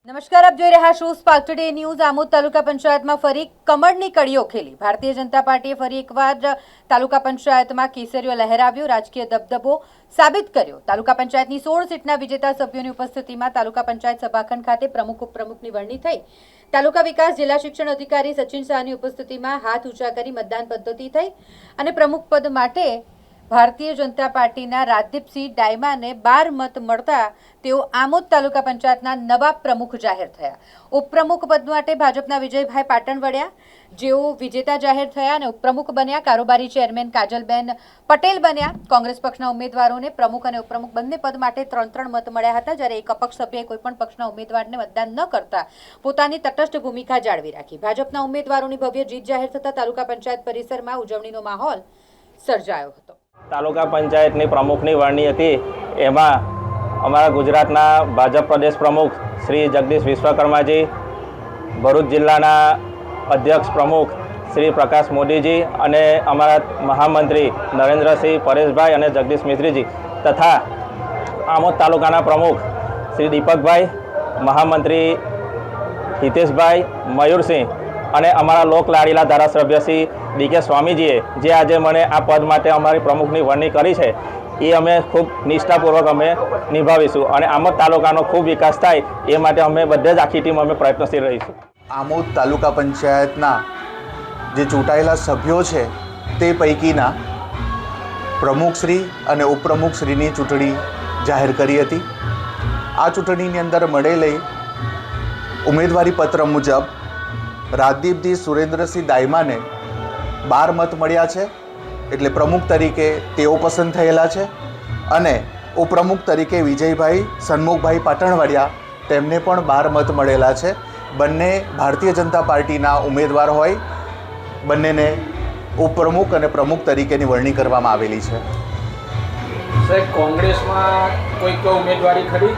નમસ્કાર, આપ જોઈ રહ્યા છો સ્પાર્ક ટુડે ન્યૂઝ। આમોદ તાલુકા પંચાયતમાં ફરી કમળની કડીઓ ખેલી। ભારતીય જનતા પાર્ટીએ ફરી એકવાર તાલુકા પંચાયતમાં કેસરીઓ લહેરાવ્યો, રાજકીય દબદબો સાબિત કર્યો। તાલુકા પંચાયતની 16 સીટના વિજેતા સભ્યોની ઉપસ્થિતિમાં તાલુકા પંચાયત સભાખંડ ખાતે પ્રમુખ ઉપપ્રમુખની વરણી થઈ। તાલુકા વિકાસ જિલ્લા શિક્ષણ અધિકારી સચિન શાહની ઉપસ્થિતિમાં હાથ ઊંચા કરી મતદાન પદ્ધતિ થઈ અને પ્રમુખ પદ માટે ભારતીય જનતા પાર્ટીના રાજદીપસિંહ ડાયમાને 12 મત મળતા તેઓ આમોદ તાલુકા પંચાયતના નવા પ્રમુખ જાહેર થયા। ઉપપ્રમુખ પદ માટે ભાજપના વિજયભાઈ પાટણવડિયા જેઓ વિજેતા જાહેર થયા અને ઉપપ્રમુખ બન્યા। કારોબારી ચેરમેન કાજલબેન પટેલ બન્યા। કોંગ્રેસ પક્ષના ઉમેદવારોને પ્રમુખ અને ઉપપ્રમુખ બંને પદ માટે 3-3 મત મળ્યા હતા, જ્યારે એક અપક્ષ સભ્યએ કોઈપણ પક્ષના ઉમેદવારને મતદાન ન કરતા પોતાની તટસ્થ ભૂમિકા જાળવી રાખી। ભાજપના ઉમેદવારોની ભવ્ય જીત જાહેર થતા તાલુકા પંચાયત પરિસરમાં ઉજવણીનો માહોલ સર્જાયો હતો। તાલુકા પંચાયતની પ્રમુખની વરણી હતી। એમાં અમારા ગુજરાતના ભાજપ પ્રદેશ પ્રમુખ શ્રી જગદીશ વિશ્વકર્માજી, ભરૂચ જિલ્લાના અધ્યક્ષ પ્રમુખ શ્રી પ્રકાશ મોદીજી અને અમારા મહામંત્રી નરેન્દ્રસિંહ પરેશભાઈ અને જગદીશ મિશ્રીજી તથા આમોદ તાલુકાના પ્રમુખ શ્રી દીપકભાઈ, મહામંત્રી હિતેશભાઈ, મયુરસિંહ અને અમારા લોકલાડીલા ધારાસભ્ય શ્રી ડી.કે. સ્વામીજીએ જે આજે મને આ પદ માટે અમારી પ્રમુખની વરણી કરી છે એ અમે ખૂબ નિષ્ઠાપૂર્વક અમે નિભાવીશું અને આમોદ તાલુકાનો ખૂબ વિકાસ થાય એ માટે અમે બધે જ આખી ટીમ અમે પ્રયત્નશીલ રહીશું। આમોદ તાલુકા પંચાયતના જે ચૂંટાયેલા સભ્યો છે તે પૈકીના પ્રમુખશ્રી અને ઉપપ્રમુખશ્રીની ચૂંટણી જાહેર કરી હતી। આ ચૂંટણીની અંદર મળેલી ઉમેદવારી પત્ર મુજબ રાજદીપજી સુરેન્દ્રસિંહ દાયમાને 12 મત મળ્યા છે, એટલે પ્રમુખ તરીકે તેઓ પસંદ થયેલા છે અને ઉપપ્રમુખ તરીકે વિજયભાઈ સન્મુખભાઈ પાટણવડિયા તેમને પણ 12 મત મળેલા છે। બંને ભારતીય જનતા પાર્ટીના ઉમેદવાર હોય, બંનેને ઉપપ્રમુખ અને પ્રમુખ તરીકેની વરણી કરવામાં આવેલી છે। સાહેબ, કોંગ્રેસમાં કોઈક ઉમેદવારી ખરી?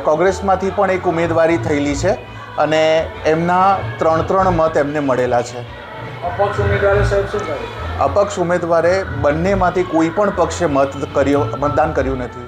કોંગ્રેસમાંથી પણ એક ઉમેદવારી થયેલી છે અને એમના 3-3 મત એમને મળેલા છે। અપક્ષ ઉમેદવારે સાહેબ શું કર્યું? અપક્ષ ઉમેદવારે બંનેમાંથી કોઈ પણ પક્ષે મતદાન કર્યું નથી।